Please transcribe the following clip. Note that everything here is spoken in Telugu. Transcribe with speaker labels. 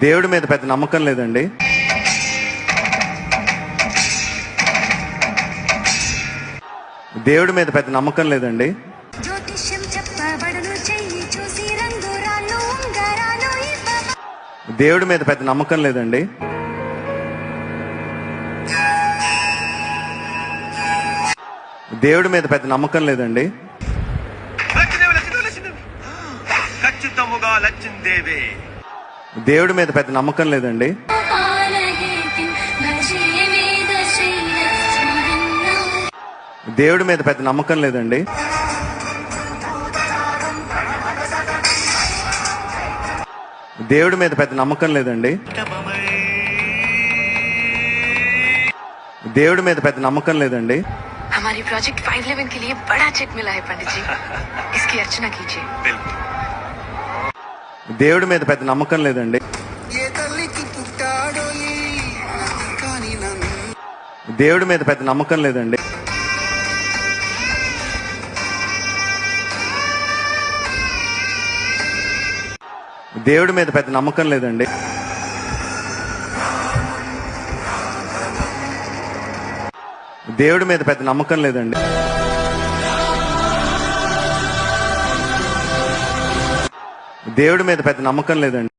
Speaker 1: దేవుడి మీద పెద్ద నమ్మకం లేదండి. దేవుడి మీద పెద్ద నమ్మకం లేదండి. దేవుడి మీద పెద్ద నమ్మకం లేదండి. దేవుడి మీద పెద్ద నమ్మకం లేదండి.
Speaker 2: ఖచ్చితముగా లచ్చిందేవే.
Speaker 1: దేవుడి మీద పెద్ద నమ్మకం లేదండి. దేవుడి మీద పెద్ద నమ్మకం లేదండి. దేవుడి మీద పెద్ద నమ్మకం లేదండి. దేవుడి మీద పెద్ద నమ్మకం లేదండి.
Speaker 3: हमारी प्रोजेक्ट 511 के लिए बड़ा चेक मिला है पंडित जी, इसकी अर्चना कीजिए.
Speaker 1: దేవుడి మీద పెద్ద నమ్మకం లేదండి. దేవుడి మీద పెద్ద నమ్మకం లేదండి. దేవుడి మీద పెద్ద నమ్మకం లేదండి. దేవుడి మీద పెద్ద నమ్మకం లేదండి. దేవుడి మీద పెద్ద నమ్మకం లేదండి.